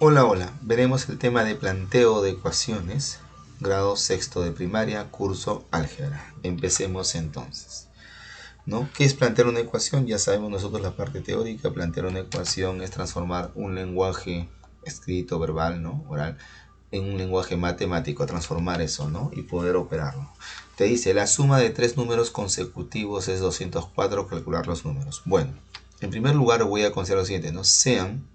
Hola, hola. Veremos el tema de planteo de ecuaciones, grado sexto de primaria, curso álgebra. Empecemos entonces, ¿no? ¿Qué es plantear una ecuación? Ya sabemos nosotros la parte teórica. Plantear una ecuación es transformar un lenguaje escrito, verbal, ¿no? Oral, en un lenguaje matemático, transformar eso, ¿no? Y poder operarlo. Te dice, la suma de tres números consecutivos es 204, calcular los números. Bueno, en primer lugar voy a considerar lo siguiente, ¿no? Sean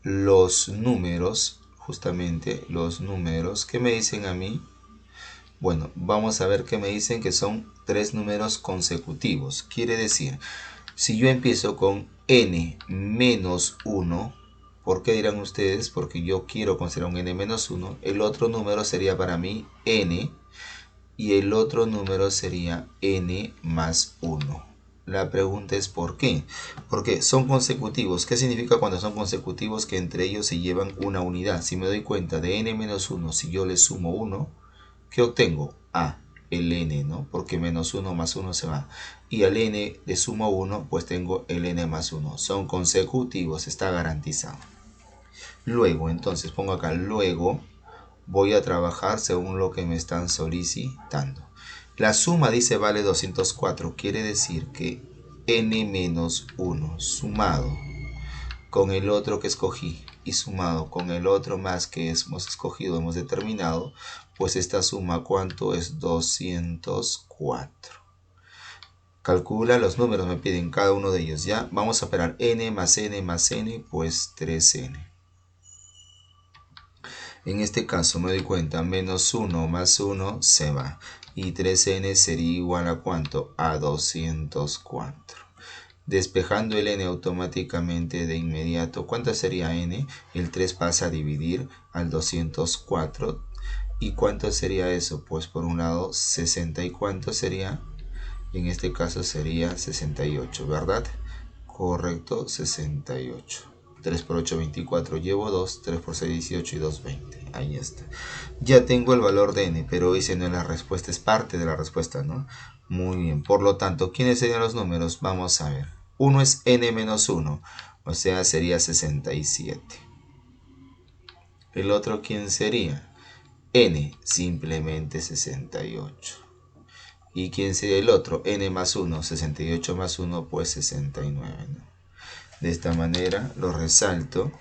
los números, justamente los números, ¿qué me dicen a mí? Bueno, vamos a ver qué me dicen que son tres números consecutivos. Quiere decir, si yo empiezo con n menos 1, ¿por qué dirán ustedes? Porque yo quiero considerar un n menos 1, el otro número sería para mí n y el otro número sería n más 1. La pregunta es ¿por qué? Porque son consecutivos. ¿Qué significa cuando son consecutivos? Que entre ellos se llevan una unidad. Si me doy cuenta de n menos 1, si yo le sumo 1, ¿qué obtengo? El n, ¿no? Porque menos 1 más 1 se va. Y al n le sumo 1, pues tengo el n más 1. Son consecutivos, está garantizado. Luego, entonces pongo acá, luego voy a trabajar según lo que me están solicitando. La suma dice vale 204, quiere decir que n menos 1 sumado con el otro que escogí y sumado con el otro más que hemos escogido, hemos determinado, pues esta suma, ¿cuánto es? 204. Calcula los números, me piden cada uno de ellos, ¿ya? Vamos a operar n más n, pues 3n. En este caso me doy cuenta, menos 1 más 1 se va. Y 3n sería igual a ¿cuánto? A 204. Despejando el n automáticamente de inmediato, ¿cuánto sería n? El 3 pasa a dividir al 204. ¿Y cuánto sería eso? Pues por un lado 60. ¿Y cuánto sería? En este caso sería 68, ¿verdad? Correcto, 68. 3 por 8, 24. Llevo 2, 3 por 6, 18 y 2, 20. Ahí está. Ya tengo el valor de n, pero ese no es la respuesta, es parte de la respuesta, ¿no? Muy bien. Por lo tanto, ¿quiénes serían los números? Vamos a ver. Uno es n menos 1, o sea, sería 67. El otro, ¿quién sería? N, simplemente 68. ¿Y quién sería el otro? N más 1, 68 más 1, pues 69, ¿no? De esta manera lo resalto,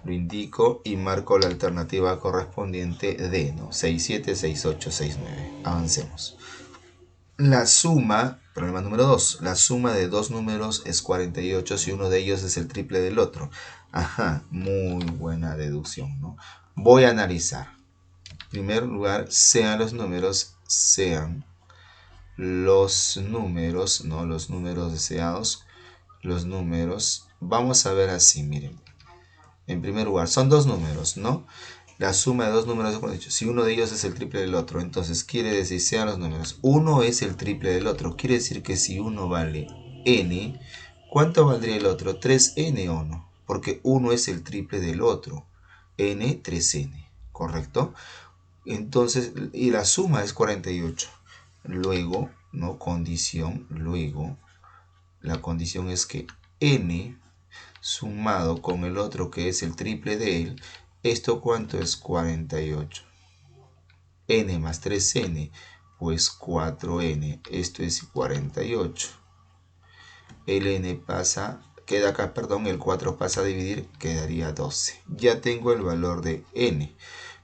lo indico y marco la alternativa correspondiente D, ¿no? 67, 68, 69. Avancemos. La suma, problema número 2, la suma de dos números es 48 si uno de ellos es el triple del otro. Ajá, muy buena deducción, ¿no? Voy a analizar. En primer lugar, sean los números, ¿no? Los números deseados, los números. Vamos a ver así, miren. En primer lugar, son dos números, ¿no? La suma de dos números es 48. Si uno de ellos es el triple del otro, entonces quiere decir, sean los números, uno es el triple del otro. Quiere decir que si uno vale n, ¿cuánto valdría el otro? 3n o no, porque uno es el triple del otro. N, 3n, ¿correcto? Entonces, y la suma es 48. Luego, ¿no? Condición, luego, la condición es que n sumado con el otro que es el triple de él, ¿esto cuánto es? 48. N más 3n, pues 4n, esto es 48. El n pasa, queda acá, perdón, el 4 pasa a dividir, quedaría 12. Ya tengo el valor de n.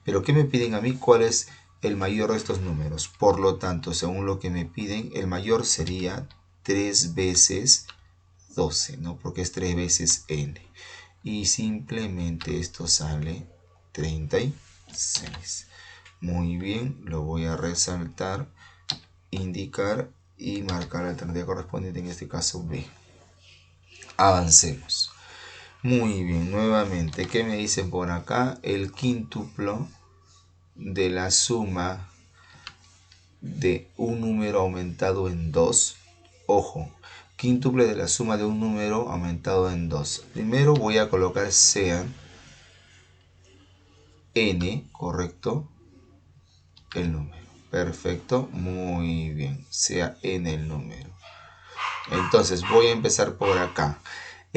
Pero ¿qué me piden a mí? ¿Cuál es el mayor de estos números? Por lo tanto, según lo que me piden, el mayor sería 3 veces 12, ¿no? Porque es 3 veces n. Y simplemente esto sale 36. Muy bien, lo voy a resaltar, indicar y marcar la alternativa correspondiente, en este caso B. Avancemos. Muy bien, nuevamente, ¿qué me dicen por acá? El quíntuplo de la suma de un número aumentado en 2. Ojo, quíntuple de la suma de un número aumentado en 2. Primero voy a colocar sean n, correcto, el número. Perfecto, muy bien, sea n el número. Entonces voy a empezar por acá.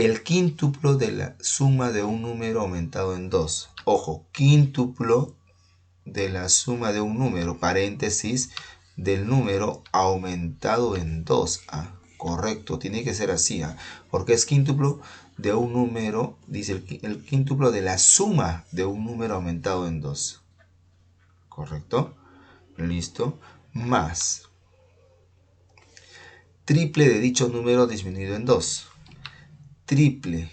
el quíntuplo de la suma de un número aumentado en 2. Ojo, quíntuplo de la suma de un número, paréntesis, del número aumentado en 2. Ah, correcto, tiene que ser así, porque es quíntuplo de un número, dice el quíntuplo de la suma de un número aumentado en 2. ¿Correcto? Listo. Más triple de dicho número disminuido en 2. Triple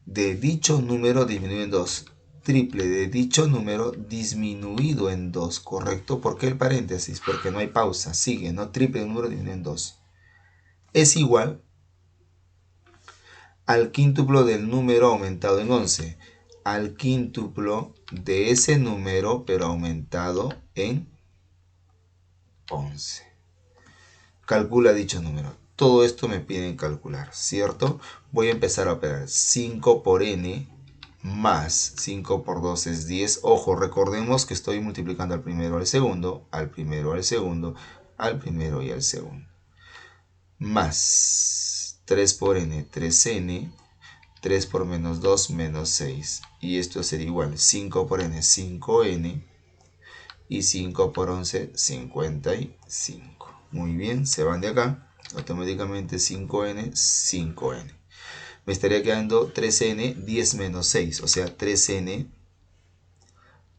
de dicho número disminuido en 2. Triple de dicho número disminuido en 2. ¿Correcto? ¿Por qué el paréntesis? Porque no hay pausa. Sigue, ¿no? Triple de un número disminuido en 2. Es igual al quíntuplo del número aumentado en 11. Al quíntuplo de ese número, pero aumentado en 11. Calcula dicho número. Todo esto me piden calcular, ¿cierto? Voy a empezar a operar 5 por n más 5 por 2 es 10. Ojo, recordemos que estoy multiplicando al primero al segundo, al primero al segundo, al primero y al segundo. Más 3 por n, 3n, 3 por menos 2, menos 6. Y esto sería igual, 5 por n, 5n, y 5 por 11, 55. Muy bien, se van de acá, automáticamente 5n, 5n. Me estaría quedando 3n, 10 menos 6, o sea, 3n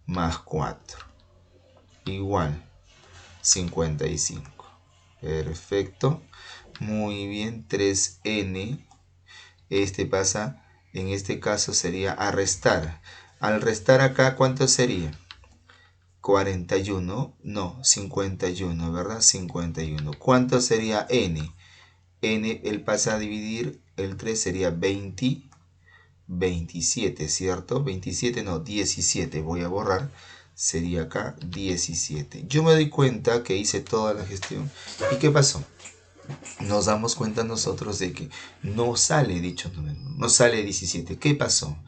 más 4, igual 55. Perfecto, muy bien, 3n, este pasa, en este caso sería a restar. Al restar acá, ¿cuánto sería? 41, no, 51, ¿verdad? 51. ¿Cuánto sería n? N, él pasa a dividir, el 3 sería 20, 27, ¿cierto? 27, no, 17, voy a borrar, sería acá 17. Yo me doy cuenta que hice toda la gestión. ¿Y qué pasó? Nos damos cuenta nosotros de que no sale dicho número, no sale 17. ¿Qué pasó?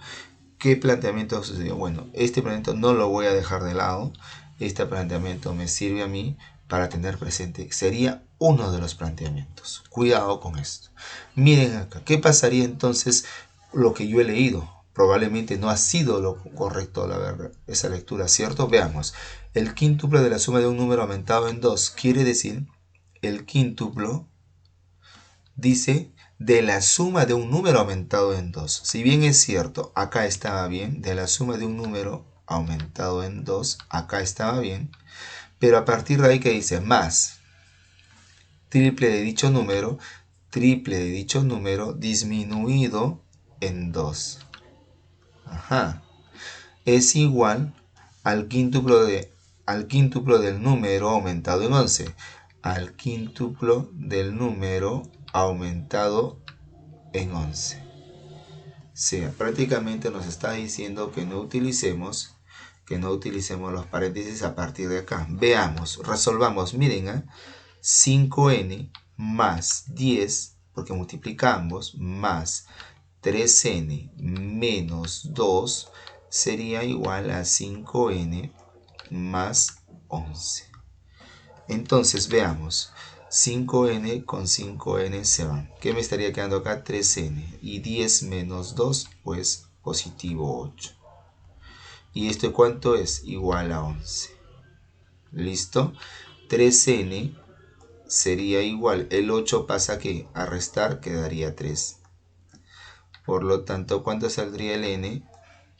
¿Qué planteamiento sucedió? Bueno, este planteamiento no lo voy a dejar de lado. Este planteamiento me sirve a mí para tener presente. Sería uno de los planteamientos. Cuidado con esto. Miren acá. ¿Qué pasaría entonces lo que yo he leído? Probablemente no ha sido lo correcto, la verdad, esa lectura, ¿cierto? Veamos. El quíntuplo de la suma de un número aumentado en 2 quiere decir el quíntuplo, dice, de la suma de un número aumentado en 2. Si bien es cierto, acá estaba bien, de la suma de un número aumentado en 2, acá estaba bien, pero a partir de ahí que dice más triple de dicho número disminuido en 2. Ajá. Es igual al quíntuplo del número aumentado en 11. Al quíntuplo del número aumentado en 11. Sí, prácticamente nos está diciendo que no utilicemos los paréntesis a partir de acá. Veamos, resolvamos. Miren, 5n más 10, porque multiplicamos, más 3n menos 2 sería igual a 5n más 11. Entonces veamos, 5n con 5n se van. ¿Qué me estaría quedando acá? 3n. Y 10 menos 2, pues positivo 8. ¿Y esto cuánto es? Igual a 11. ¿Listo? 3n sería igual. El 8 pasa ¿qué? A restar, quedaría 3. Por lo tanto, ¿cuánto saldría el n?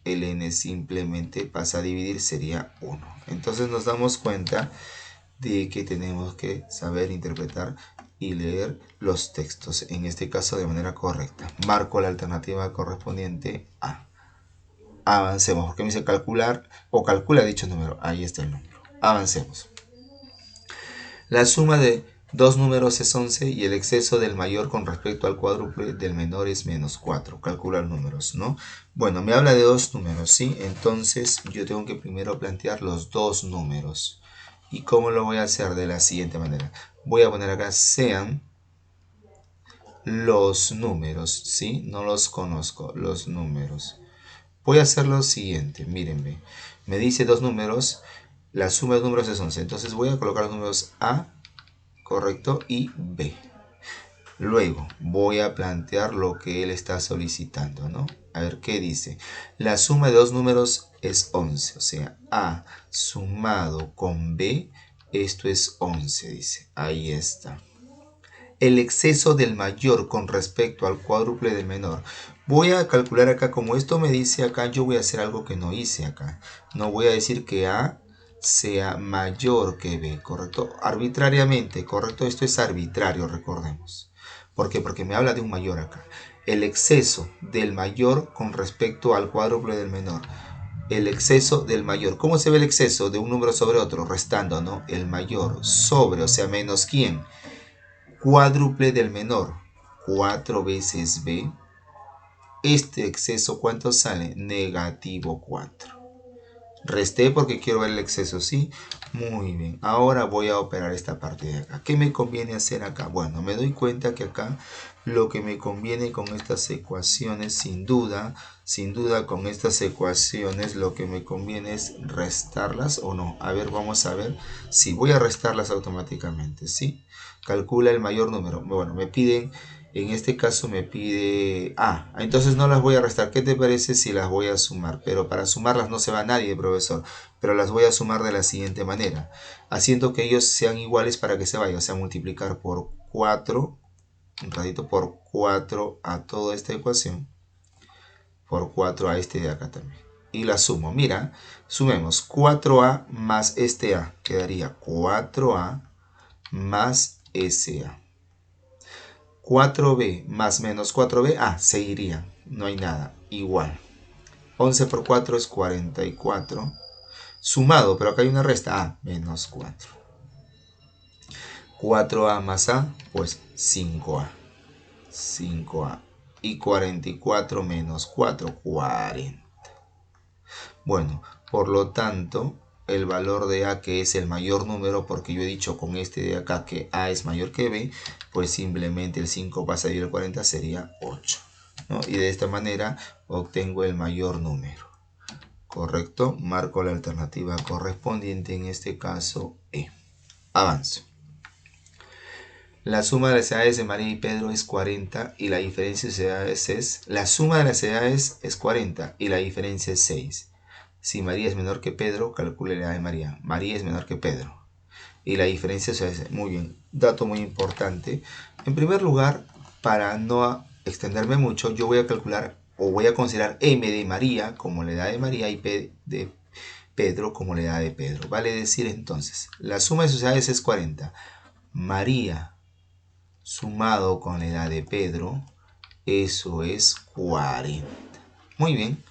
El n simplemente pasa a dividir, sería 1. Entonces nos damos cuenta de que tenemos que saber interpretar y leer los textos, en este caso de manera correcta. Marco la alternativa correspondiente a. Avancemos, porque me dice calcular o calcula dicho número. Ahí está el número. Avancemos. La suma de dos números es 11 y el exceso del mayor con respecto al cuádruple del menor es menos 4. Calcular números, ¿no? Bueno, me habla de dos números, ¿sí? Entonces yo tengo que primero plantear los dos números. ¿Y cómo lo voy a hacer? De la siguiente manera. Voy a poner acá sean los números, ¿sí? No los conozco, los números. Voy a hacer lo siguiente, mírenme. Me dice dos números, la suma de números es 11. Entonces voy a colocar los números A, correcto, y B. Luego voy a plantear lo que él está solicitando, ¿no? A ver, ¿qué dice? La suma de dos números es 11, o sea, A sumado con B, esto es 11, dice. Ahí está. El exceso del mayor con respecto al cuádruple del menor. Voy a calcular acá, como esto me dice acá, yo voy a hacer algo que no hice acá. No voy a decir que A sea mayor que B, ¿correcto? Arbitrariamente, ¿correcto? Esto es arbitrario, recordemos. ¿Por qué? Porque me habla de un mayor acá. El exceso del mayor con respecto al cuádruple del menor. El exceso del mayor. ¿Cómo se ve el exceso de un número sobre otro? Restando, ¿no? El mayor sobre, o sea, menos ¿quién? Cuádruple del menor. 4 veces B. Este exceso, ¿cuánto sale? Negativo 4. Resté porque quiero ver el exceso, ¿sí? Muy bien. Ahora voy a operar esta parte de acá. ¿Qué me conviene hacer acá? Bueno, me doy cuenta que acá lo que me conviene con estas ecuaciones, sin duda con estas ecuaciones, lo que me conviene es restarlas o no. A ver, vamos a ver si voy a restarlas automáticamente, ¿sí? Calcula el mayor número. Bueno, me piden... En este caso me pide... entonces no las voy a restar. ¿Qué te parece si las voy a sumar? Pero para sumarlas no se va nadie, profesor. Pero las voy a sumar de la siguiente manera. Haciendo que ellos sean iguales para que se vaya. O sea, multiplicar por 4. Un ratito por 4 a toda esta ecuación. Por 4 a este de acá también. Y la sumo. Mira, sumemos 4a más este a. Quedaría 4a más ese a. 4b más menos 4b, se iría, no hay nada, igual. 11 por 4 es 44. Sumado, pero acá hay una resta, menos 4. 4a más a, pues 5a. 5a. Y 44 menos 4, 40. Bueno, por lo tanto, el valor de a, que es el mayor número, porque yo he dicho con este de acá que a es mayor que b, pues simplemente el 5 pasa a dividir el 40 sería 8, ¿no? Y de esta manera obtengo el mayor número, ¿correcto? Marco la alternativa correspondiente, en este caso E. Avanzo. La suma de las edades de María y Pedro es 40 y la diferencia de edades es... La suma de las edades es 40 y la diferencia es 6. Si María es menor que Pedro, calcule la edad de María. María es menor que Pedro. Y la diferencia es... Muy bien, dato muy importante. En primer lugar, para no extenderme mucho, yo voy a calcular o voy a considerar M de María como la edad de María y P de Pedro como la edad de Pedro. Vale decir entonces, la suma de sus edades es 40. María sumado con la edad de Pedro, eso es 40. Muy bien.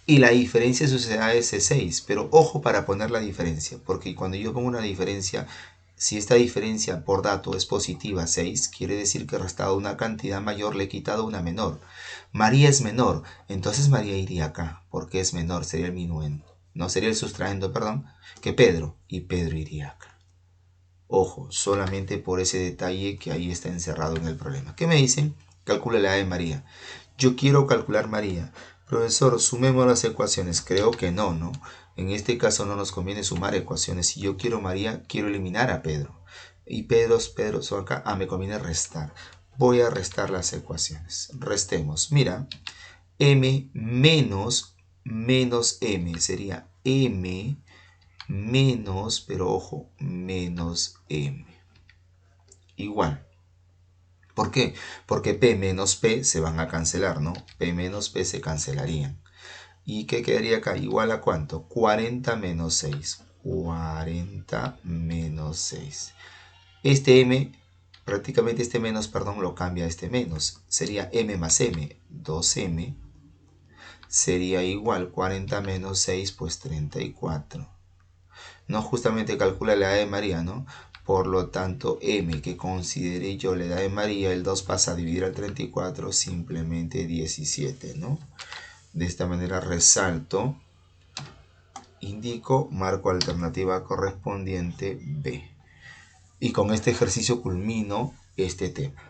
Y la diferencia de sus edades es 6. Pero ojo para poner la diferencia, porque cuando yo pongo una diferencia, si esta diferencia por dato es positiva 6, quiere decir que he restado una cantidad mayor, le he quitado una menor. María es menor, entonces María iría acá, porque es menor, sería el minuendo. No, sería el sustrayendo, perdón, que Pedro, y Pedro iría acá. Ojo, solamente por ese detalle que ahí está encerrado en el problema. ¿Qué me dicen? Calcula la edad de María. Yo quiero calcular María. Profesor, sumemos las ecuaciones. Creo que no, ¿no? En este caso no nos conviene sumar ecuaciones. Si yo quiero María, quiero eliminar a Pedro. Y Pedro son acá. Me conviene restar. Voy a restar las ecuaciones. Restemos. Mira, m menos m sería m menos, pero ojo, menos m. Igual. ¿Por qué? Porque p menos p se van a cancelar, ¿no? P menos p se cancelarían. ¿Y qué quedaría acá? Igual a ¿cuánto? 40 menos 6. 40 menos 6. Este m, prácticamente este menos, perdón, lo cambia a este menos. Sería m más m. 2m sería igual 40 menos 6, pues 34. No, justamente calcula la edad de María, ¿no? Por lo tanto, m, que consideré yo la edad de María, el 2 pasa a dividir al 34, simplemente 17, ¿no? De esta manera resalto, indico, marco alternativa correspondiente B. Y con este ejercicio culmino este tema.